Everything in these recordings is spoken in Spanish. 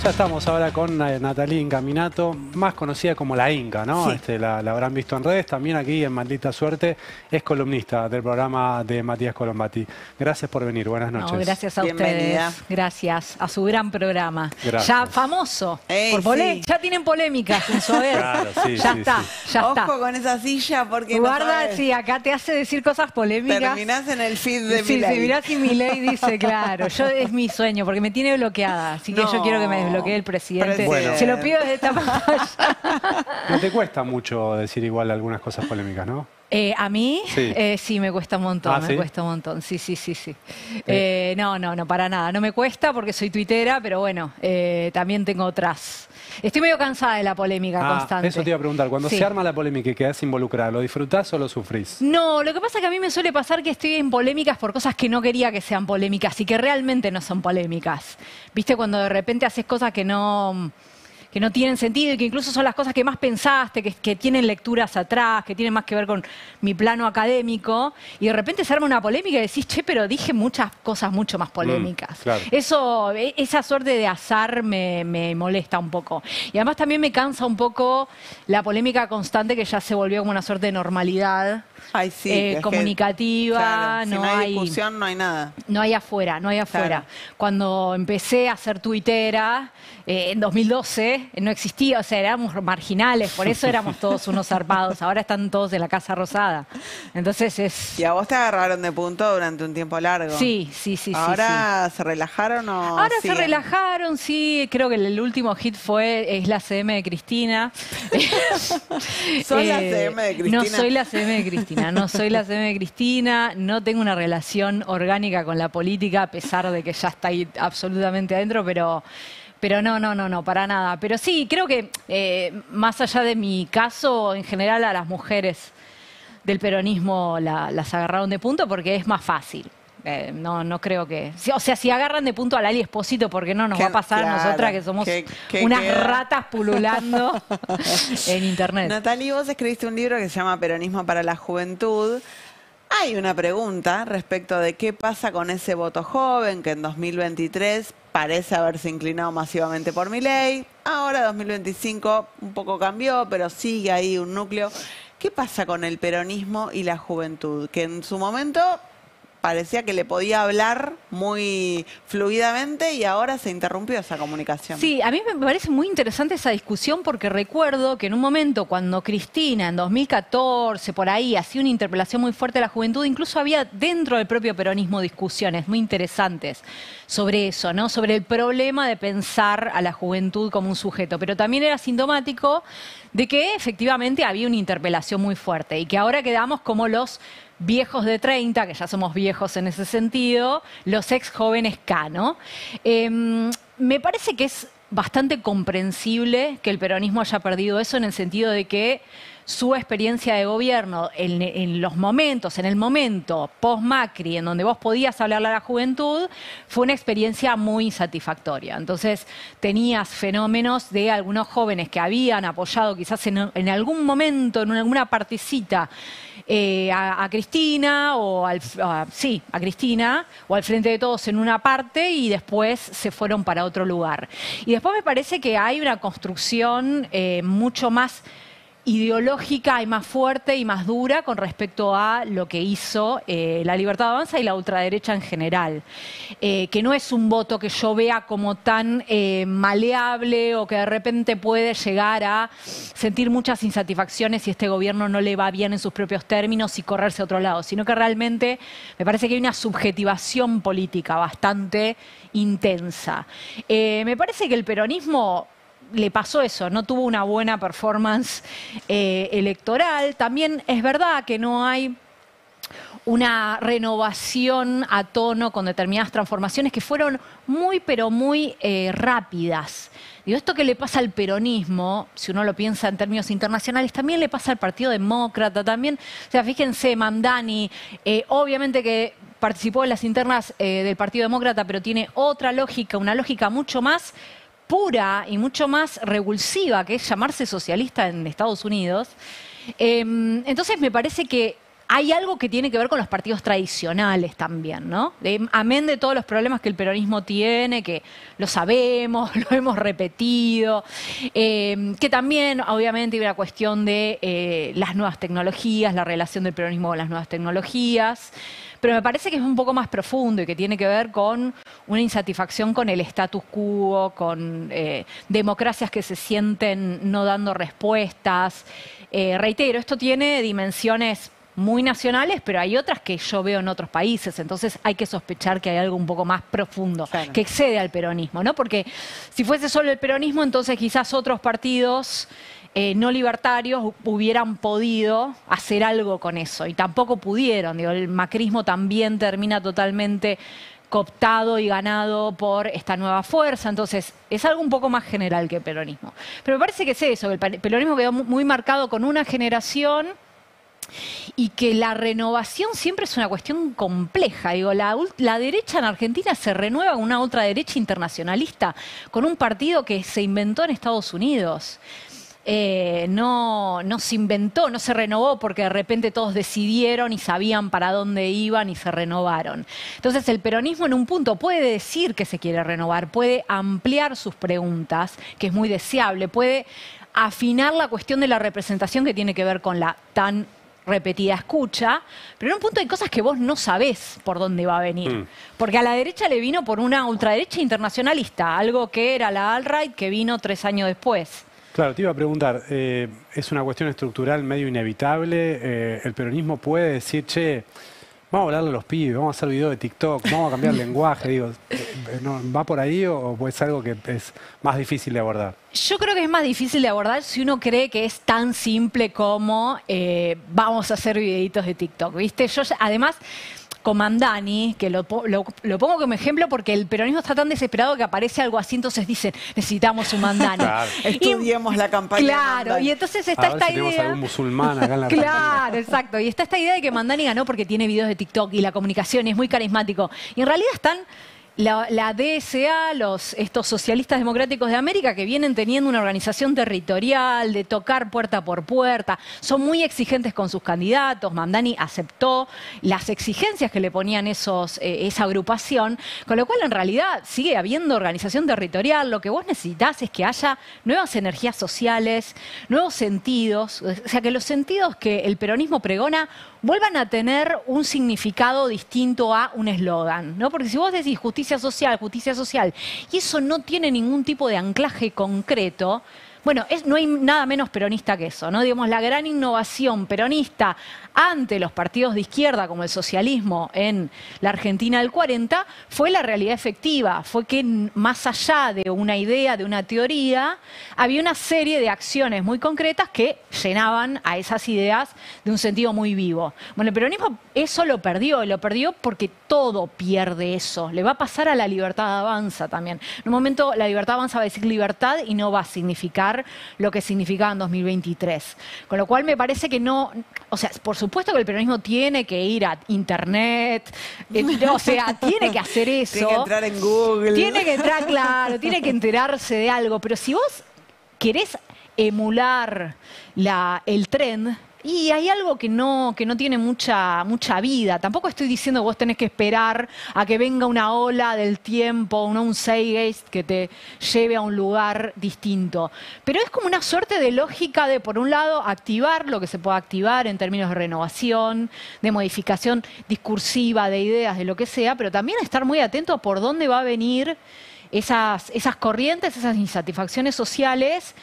Ya estamos ahora con Natalia Incaminato, más conocida como la Inca, ¿no? Sí. La habrán visto en redes, también aquí en Maldita Suerte, es columnista del programa de Matías Colombati. Gracias por venir, buenas noches. No, gracias a Bienvenida. ustedes, gracias a su gran programa. Gracias. Ya famoso, Sí. ya tienen polémicas en su haber. Claro, sí, ya sí, está, sí. ya Ojo está. con esa silla porque Guarda, no sabes. sí, acá te hace decir cosas polémicas. Terminás en el feed de Sí, Milei. si mirás y Milei dice, claro, es mi sueño, porque me tiene bloqueada, así que No. yo quiero que me desbloquee el presidente. Bueno. Se lo pido desde esta pantalla. No te cuesta mucho decir igual algunas cosas polémicas, ¿no? ¿A mí? Sí. Sí, me cuesta un montón, ¿Ah, me sí? cuesta un montón. Sí. No, para nada. No me cuesta porque soy tuitera, pero bueno, también tengo otras. Estoy medio cansada de la polémica constante. Eso te iba a preguntar. Cuando Sí. se arma la polémica y quedas involucrada, ¿lo disfrutás o lo sufrís? No, lo que pasa es que a mí me suele pasar que estoy en polémicas por cosas que no quería que sean polémicas y que realmente no son polémicas. ¿Viste? Cuando de repente haces cosas que no tienen sentido y que incluso son las cosas que más pensaste, que tienen lecturas atrás, que tienen más que ver con mi plano académico, y de repente se arma una polémica y decís, che, pero dije muchas cosas mucho más polémicas. Claro. Esa suerte de azar me molesta un poco. Y además también me cansa un poco la polémica constante que ya se volvió como una suerte de normalidad. Ay, sí, es que, Comunicativa, claro, si no no hay hay discusión, no hay nada. No hay afuera, no hay afuera. Claro. Cuando empecé a ser tuitera, en 2012, no existía, o sea, éramos marginales, por eso éramos todos unos zarpados. Ahora están todos en la Casa Rosada. Entonces es... Y a vos te agarraron de punto durante un tiempo largo. Sí. ¿Ahora se relajaron o Ahora siguen? se relajaron, sí. Creo que el último hit es la CM de Cristina. ¿Sos la CM de Cristina? No soy la CM de Cristina, no soy la CM de Cristina. No tengo una relación orgánica con la política, a pesar de que ya está ahí absolutamente adentro, pero no, para nada. Pero sí, creo que más allá de mi caso, en general a las mujeres del peronismo las agarraron de punto porque es más fácil. No creo que... O sea, si agarran de punto a Lali Espósito, ¿por qué no nos va a pasar a Claro, nosotras que somos ¿qué unas queda? ratas pululando en internet? Natalia, vos escribiste un libro que se llama Peronismo para la Juventud. Hay una pregunta respecto de qué pasa con ese voto joven que en 2023 parece haberse inclinado masivamente por Milei. Ahora 2025 un poco cambió, pero sigue ahí un núcleo. ¿Qué pasa con el peronismo y la juventud? Que en su momento parecía que le podía hablar muy fluidamente y ahora se interrumpió esa comunicación. Sí, a mí me parece muy interesante esa discusión porque recuerdo que en un momento cuando Cristina en 2014 por ahí hacía una interpelación muy fuerte a la juventud, incluso había dentro del propio peronismo discusiones muy interesantes sobre eso, ¿no? Sobre el problema de pensar a la juventud como un sujeto, pero también era sintomático de que efectivamente había una interpelación muy fuerte y que ahora quedamos como los viejos de 30, que ya somos viejos en ese sentido, los ex jóvenes K, ¿no? Me parece que es bastante comprensible que el peronismo haya perdido eso en el sentido de que su experiencia de gobierno en los momentos, en el momento post-Macri, en donde vos podías hablarle a la juventud, fue una experiencia muy insatisfactoria. Entonces tenías fenómenos de algunos jóvenes que habían apoyado quizás en algún momento, en alguna partecita, a Cristina a Cristina o al Frente de Todos en una parte y después se fueron para otro lugar. Y después me parece que hay una construcción mucho más ideológica y más fuerte y más dura con respecto a lo que hizo la Libertad Avanza y la ultraderecha en general. Que no es un voto que yo vea como tan maleable o que de repente puede llegar a sentir muchas insatisfacciones si este gobierno no le va bien en sus propios términos y correrse a otro lado, sino que realmente me parece que hay una subjetivación política bastante intensa. Me parece que el peronismo le pasó eso, no tuvo una buena performance electoral. También es verdad que no hay una renovación a tono con determinadas transformaciones que fueron muy, pero muy rápidas. Digo, esto que le pasa al peronismo, si uno lo piensa en términos internacionales, también le pasa al Partido Demócrata, también, o sea, fíjense, Mamdani, obviamente que participó en las internas del Partido Demócrata, pero tiene otra lógica, una lógica mucho más pura y mucho más revulsiva, que es llamarse socialista en Estados Unidos. Entonces me parece que hay algo que tiene que ver con los partidos tradicionales también, ¿no? Amén de todos los problemas que el peronismo tiene, que lo sabemos, lo hemos repetido, que también obviamente hay una cuestión de las nuevas tecnologías, la relación del peronismo con las nuevas tecnologías, pero me parece que es un poco más profundo y que tiene que ver con una insatisfacción con el status quo, con democracias que se sienten no dando respuestas. Reitero, esto tiene dimensiones muy nacionales, pero hay otras que yo veo en otros países, entonces hay que sospechar que hay algo un poco más profundo, claro, que excede al peronismo, ¿no? Porque si fuese solo el peronismo, entonces quizás otros partidos no libertarios hubieran podido hacer algo con eso, y tampoco pudieron. Digo, el macrismo también termina totalmente cooptado y ganado por esta nueva fuerza, entonces es algo un poco más general que el peronismo. Pero me parece que es eso, que el peronismo quedó muy marcado con una generación y que la renovación siempre es una cuestión compleja. Digo, la derecha en Argentina se renueva con una ultraderecha internacionalista, con un partido que se inventó en Estados Unidos. No se inventó, no se renovó porque de repente todos decidieron y sabían para dónde iban y se renovaron. Entonces el peronismo en un punto puede decir que se quiere renovar, puede ampliar sus preguntas, que es muy deseable, puede afinar la cuestión de la representación que tiene que ver con la tan repetida escucha, pero en un punto hay cosas que vos no sabés por dónde va a venir. Porque a la derecha le vino por una ultraderecha internacionalista, algo que era la alt-right que vino 3 años después. Claro, te iba a preguntar, es una cuestión estructural medio inevitable. El peronismo puede decir, che, vamos a hablarle a los pibes, vamos a hacer videos de TikTok, vamos a cambiar el lenguaje. Digo, ¿va por ahí o es algo que es más difícil de abordar? Yo creo que es más difícil de abordar si uno cree que es tan simple como vamos a hacer videitos de TikTok, ¿viste? Yo además, con Mamdani, que lo pongo como ejemplo porque el peronismo está tan desesperado que aparece algo así, entonces dicen, necesitamos un Mamdani. Claro. Estudiemos la campaña. Claro, y entonces está esta idea. Tenemos algún musulmán acá en la Claro, exacto. Y está esta idea de que Mamdani ganó porque tiene videos de TikTok y la comunicación es muy carismático. Y en realidad están la DSA, estos socialistas democráticos de América, que vienen teniendo una organización territorial, de tocar puerta por puerta, son muy exigentes con sus candidatos. Mamdani aceptó las exigencias que le ponían esa agrupación, con lo cual en realidad sigue habiendo organización territorial. Lo que vos necesitás es que haya nuevas energías sociales, nuevos sentidos, o sea, que los sentidos que el peronismo pregona vuelvan a tener un significado distinto a un eslogan, ¿no? Porque si vos decís justicia social, y eso no tiene ningún tipo de anclaje concreto, bueno, no hay nada menos peronista que eso, ¿no? Digamos, la gran innovación peronista ante los partidos de izquierda, como el socialismo en la Argentina del 40, fue la realidad efectiva. Fue que más allá de una idea, de una teoría, había una serie de acciones muy concretas que llenaban a esas ideas de un sentido muy vivo. Bueno, el peronismo eso lo perdió porque todo pierde eso. Le va a pasar a la Libertad Avanza también. En un momento la Libertad Avanza va a decir libertad y no va a significar lo que significaba en 2023. Con lo cual me parece que no, o sea, por supuesto que el peronismo tiene que ir a internet, o sea, tiene que hacer eso. Tiene que entrar en Google. Tiene que entrar, claro, tiene que enterarse de algo. Pero si vos querés emular el trend, y hay algo que no tiene mucha vida. Tampoco estoy diciendo que vos tenés que esperar a que venga una ola del tiempo, un zeitgeist que te lleve a un lugar distinto. Pero es como una suerte de lógica de, por un lado, activar lo que se pueda activar en términos de renovación, de modificación discursiva, de ideas, de lo que sea, pero también estar muy atento a por dónde va a venir esas corrientes, esas insatisfacciones sociales,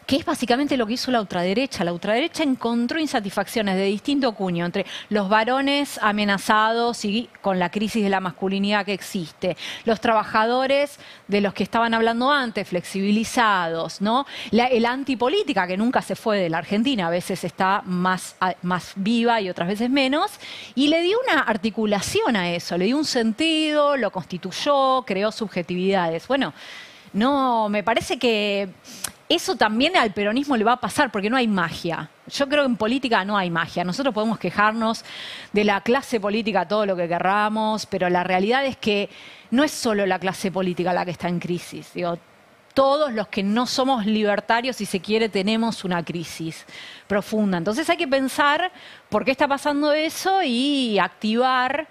que es básicamente lo que hizo la ultraderecha. La ultraderecha encontró insatisfacciones de distinto cuño entre los varones amenazados y con la crisis de la masculinidad que existe, los trabajadores de los que estaban hablando antes, flexibilizados, ¿no? La antipolítica, que nunca se fue de la Argentina, a veces está más viva y otras veces menos, y le dio una articulación a eso, le dio un sentido, lo constituyó, creó subjetividades. Bueno, no, me parece que eso también al peronismo le va a pasar porque no hay magia. Yo creo que en política no hay magia. Nosotros podemos quejarnos de la clase política todo lo que querramos, pero la realidad es que no es solo la clase política la que está en crisis. Digo, todos los que no somos libertarios, si se quiere, tenemos una crisis profunda. Entonces hay que pensar por qué está pasando eso y activar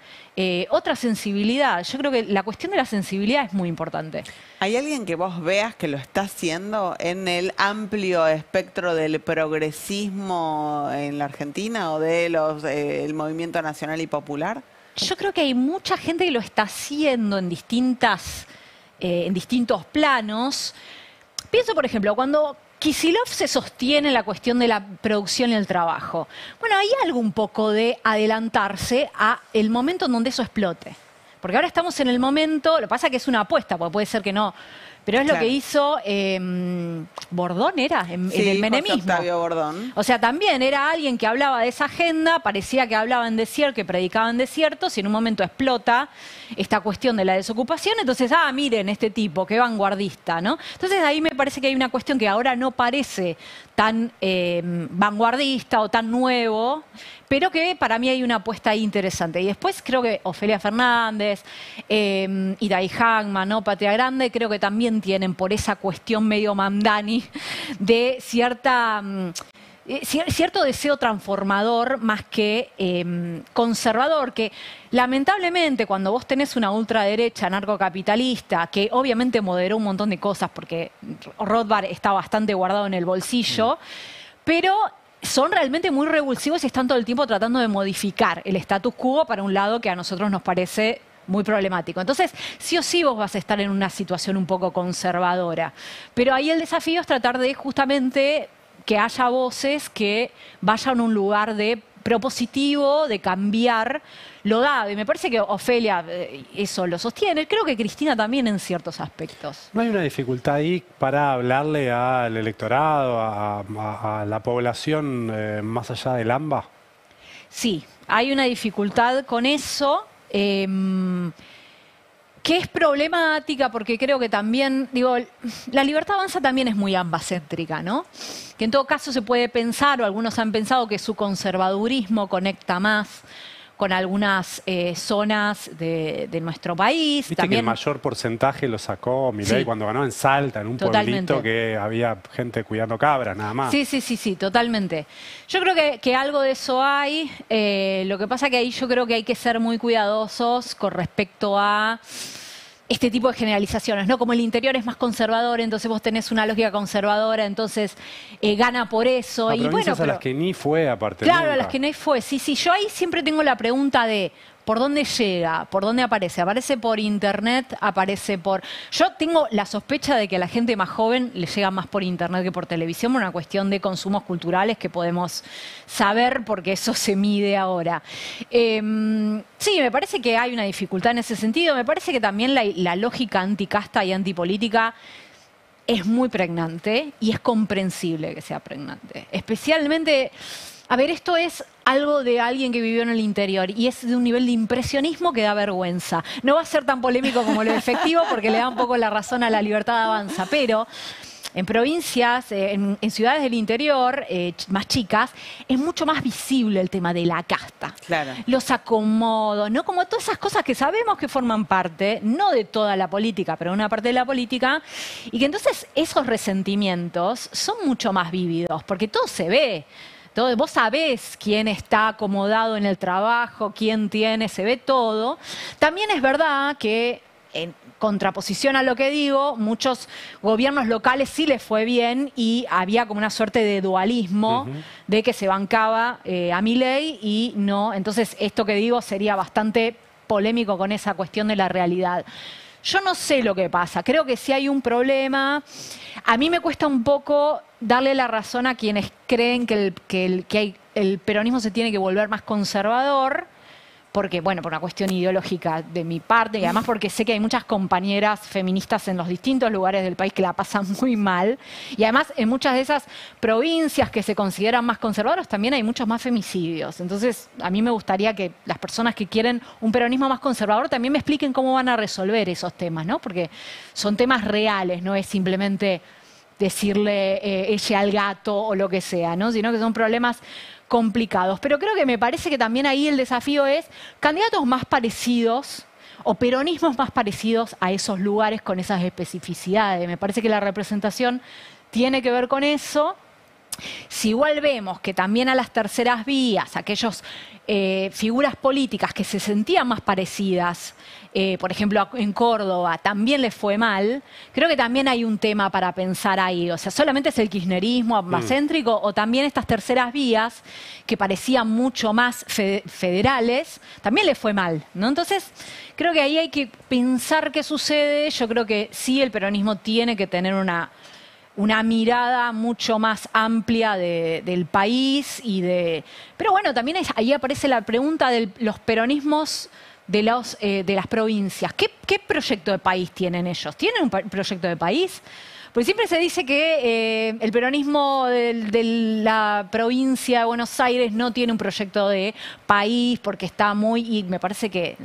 otra sensibilidad. Yo creo que la cuestión de la sensibilidad es muy importante. ¿Hay alguien que vos veas que lo está haciendo en el amplio espectro del progresismo en la Argentina o de el movimiento nacional y popular? Yo creo que hay mucha gente que lo está haciendo en distintos planos. Pienso, por ejemplo, cuando Kicillof se sostiene en la cuestión de la producción y el trabajo. Bueno, hay algo un poco de adelantarse a el momento en donde eso explote. Porque ahora estamos en el momento, lo que pasa es que es una apuesta, porque puede ser que no, pero es lo que hizo Bordón, ¿era? En el menemismo. José Octavio Bordón. O sea, también era alguien que hablaba de esa agenda, parecía que hablaba en desierto, que predicaba en desiertos, y en un momento explota esta cuestión de la desocupación, entonces, miren este tipo, qué vanguardista, ¿no? Entonces ahí me parece que hay una cuestión que ahora no parece tan vanguardista o tan nuevo, pero que para mí hay una apuesta ahí interesante. Y después creo que Ofelia Fernández, Irai Hagman, ¿no? Patria Grande, creo que también tienen por esa cuestión medio Mamdani de cierto deseo transformador más que conservador, que lamentablemente cuando vos tenés una ultraderecha anarcocapitalista, que obviamente moderó un montón de cosas porque Rothbard está bastante guardado en el bolsillo, pero son realmente muy revulsivos y están todo el tiempo tratando de modificar el status quo para un lado que a nosotros nos parece muy problemático. Entonces, sí o sí vos vas a estar en una situación un poco conservadora. Pero ahí el desafío es tratar de justamente que haya voces que vayan a un lugar de propositivo, de cambiar lo dado. Y me parece que Ofelia eso lo sostiene. Creo que Cristina también en ciertos aspectos. ¿No hay una dificultad ahí para hablarle al electorado, a la población más allá del AMBA? Sí, hay una dificultad con eso. Que es problemática porque creo que también, digo, la Libertad Avanza también es muy ambacéntrica, ¿no? Que en todo caso se puede pensar, o algunos han pensado que su conservadurismo conecta más con algunas zonas de nuestro país. Viste también, que el mayor porcentaje lo sacó Milei cuando ganó en Salta, en un pueblito que había gente cuidando cabras, nada más. Sí, totalmente. Yo creo que algo de eso hay. Lo que pasa que ahí yo creo que hay que ser muy cuidadosos con respecto a este tipo de generalizaciones, ¿no? Como el interior es más conservador, entonces vos tenés una lógica conservadora, entonces gana por eso. A y bueno, a las que ni fue, aparte. Claro, nunca. a las que ni fue. Sí, yo ahí siempre tengo la pregunta de ¿por dónde llega? ¿Por dónde aparece? ¿Aparece por internet? ¿Aparece por...? Yo tengo la sospecha de que a la gente más joven le llega más por internet que por televisión, por una cuestión de consumos culturales que podemos saber porque eso se mide ahora. Sí, me parece que hay una dificultad en ese sentido. Me parece que también la lógica anticasta y antipolítica es muy pregnante y es comprensible que sea pregnante. Especialmente... A ver, esto es algo de alguien que vivió en el interior y es de un nivel de impresionismo que da vergüenza. No va a ser tan polémico como lo efectivo porque le da un poco la razón a la Libertad Avanza, pero en provincias, en ciudades del interior más chicas, es mucho más visible el tema de la casta. Claro. Los acomodos, ¿no? Como todas esas cosas que sabemos que forman parte, no de toda la política, pero una parte de la política, y que entonces esos resentimientos son mucho más vívidos, porque todo se ve. Entonces, vos sabés quién está acomodado en el trabajo, quién tiene, se ve todo. También es verdad que, en contraposición a lo que digo, muchos gobiernos locales sí les fue bien y había como una suerte de dualismo de que se bancaba a Milei y no. Entonces, esto que digo sería bastante polémico con esa cuestión de la realidad. Yo no sé lo que pasa, creo que sí hay un problema. A mí me cuesta un poco darle la razón a quienes creen que el peronismo se tiene que volver más conservador, porque, bueno, por una cuestión ideológica de mi parte, y además porque sé que hay muchas compañeras feministas en los distintos lugares del país que la pasan muy mal, y además en muchas de esas provincias que se consideran más conservadoras también hay muchos más femicidios. Entonces, a mí me gustaría que las personas que quieren un peronismo más conservador también me expliquen cómo van a resolver esos temas, ¿no? Porque son temas reales, no es simplemente decirle ella al gato o lo que sea, ¿no? Sino que son problemas complicados. Pero creo que me parece que también ahí el desafío es candidatos más parecidos o peronismos más parecidos a esos lugares con esas especificidades. Me parece que la representación tiene que ver con eso. Si igual vemos que también a las terceras vías, aquellas figuras políticas que se sentían más parecidas, por ejemplo en Córdoba, también les fue mal, creo que también hay un tema para pensar ahí. O sea, ¿solamente es el kirchnerismo más céntrico o también estas terceras vías que parecían mucho más federales, también les fue mal, ¿no? Entonces, creo que ahí hay que pensar qué sucede. Yo creo que sí, el peronismo tiene que tener una mirada mucho más amplia del país pero bueno, también ahí aparece la pregunta de los peronismos de las provincias. ¿Qué proyecto de país tienen ellos? ¿Tienen un proyecto de país? Porque siempre se dice que el peronismo de la provincia de Buenos Aires no tiene un proyecto de país porque está y me parece que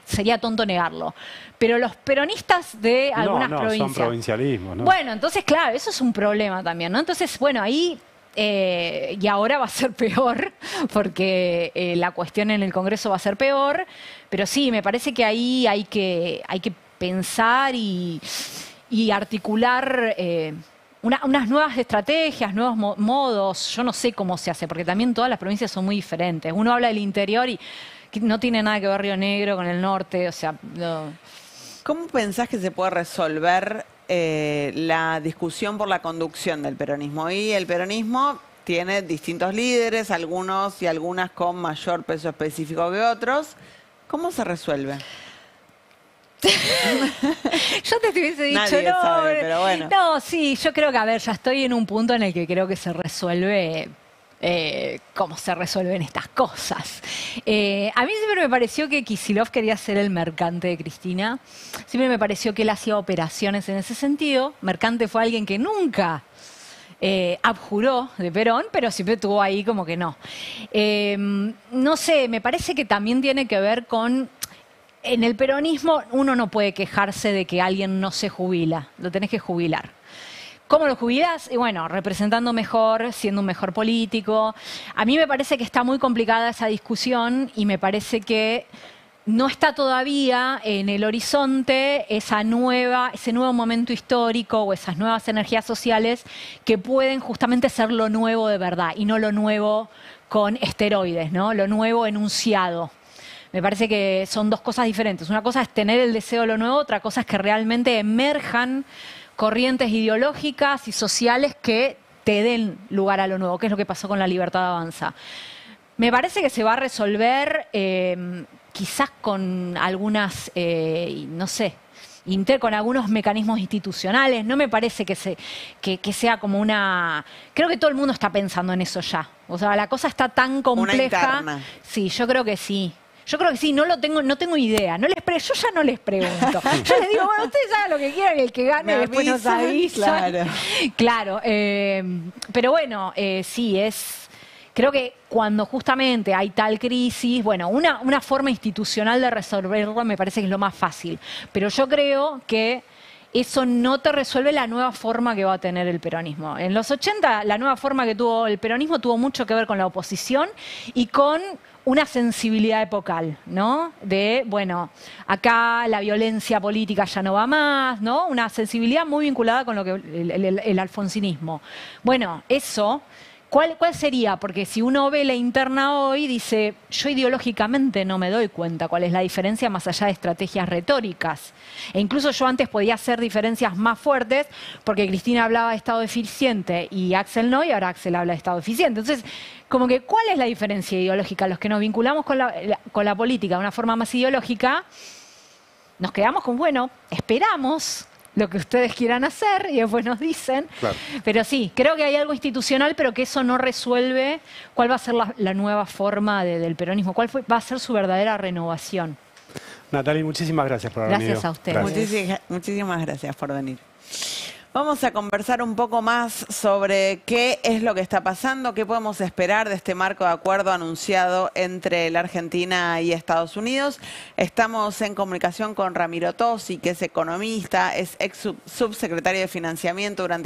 sería tonto negarlo. Pero los peronistas de algunas provincias... son provincialismo, ¿no? Bueno, entonces, claro, eso es un problema también, ¿no? Entonces, bueno, ahí... y ahora va a ser peor, porque la cuestión en el Congreso va a ser peor. Pero sí, me parece que ahí hay que pensar y articular unas nuevas estrategias, nuevos modos. Yo no sé cómo se hace, porque también todas las provincias son muy diferentes. Uno habla del interior y no tiene nada que ver Río Negro con el norte, o sea... No. ¿Cómo pensás que se puede resolver la discusión por la conducción del peronismo? Y el peronismo tiene distintos líderes, algunos y algunas con mayor peso específico que otros. ¿Cómo se resuelve? Yo te hubiese dicho, Nadie no, sabe, pero bueno. No, sí, yo creo que, a ver, ya estoy en un punto en el que creo que se resuelve cómo se resuelven estas cosas. A mí siempre me pareció que Kicillof quería ser el mercante de Cristina. Siempre me pareció que él hacía operaciones en ese sentido. Mercante fue alguien que nunca abjuró de Perón, pero siempre tuvo ahí como que no. No sé, me parece que también tiene que ver con... En el peronismo uno no puede quejarse de que alguien no se jubila, lo tenés que jubilar. ¿Cómo lo jubilás? Y bueno, representando mejor, siendo un mejor político. A mí me parece que está muy complicada esa discusión y me parece que no está todavía en el horizonte ese nuevo momento histórico o esas nuevas energías sociales que pueden justamente ser lo nuevo de verdad y no lo nuevo con esteroides, ¿no? Lo nuevo enunciado. Me parece que son dos cosas diferentes. Una cosa es tener el deseo de lo nuevo, otra cosa es que realmente emerjan corrientes ideológicas y sociales que te den lugar a lo nuevo, que es lo que pasó con la Libertad Avanza. Me parece que se va a resolver quizás con algunas, no sé, con algunos mecanismos institucionales. No me parece que sea como una... Creo que todo el mundo está pensando en eso ya. O sea, la cosa está tan compleja. Una interna. Sí, yo creo que sí. Yo creo que sí, no tengo idea. Yo ya no les pregunto. Yo les digo, bueno, ustedes hagan lo que quieran y el que gane después nos avisa. Claro. Pero bueno, sí, creo que cuando justamente hay tal crisis, bueno, una forma institucional de resolverlo me parece que es lo más fácil. Pero yo creo que eso no te resuelve la nueva forma que va a tener el peronismo. En los 80, la nueva forma que tuvo el peronismo tuvo mucho que ver con la oposición y con una sensibilidad epocal, ¿no? De, bueno, acá la violencia política ya no va más, ¿no? Una sensibilidad muy vinculada con lo que el alfonsinismo. Bueno, eso... ¿Cuál sería? Porque si uno ve la interna hoy, dice, yo ideológicamente no me doy cuenta cuál es la diferencia más allá de estrategias retóricas. E incluso yo antes podía hacer diferencias más fuertes porque Cristina hablaba de Estado eficiente y Axel no, y ahora Axel habla de Estado eficiente. Entonces, como que, ¿cuál es la diferencia ideológica? Los que nos vinculamos con la política de una forma más ideológica, nos quedamos con, bueno, esperamos lo que ustedes quieran hacer y después nos dicen. Claro. Pero sí, creo que hay algo institucional, pero que eso no resuelve cuál va a ser la nueva forma del peronismo, cuál va a ser su verdadera renovación. Natalie, muchísimas gracias por haber venido. Gracias a ustedes. Muchísimas gracias por venir. Vamos a conversar un poco más sobre qué es lo que está pasando, qué podemos esperar de este marco de acuerdo anunciado entre la Argentina y Estados Unidos. Estamos en comunicación con Ramiro Tosi, que es economista, es ex subsecretario de Financiamiento durante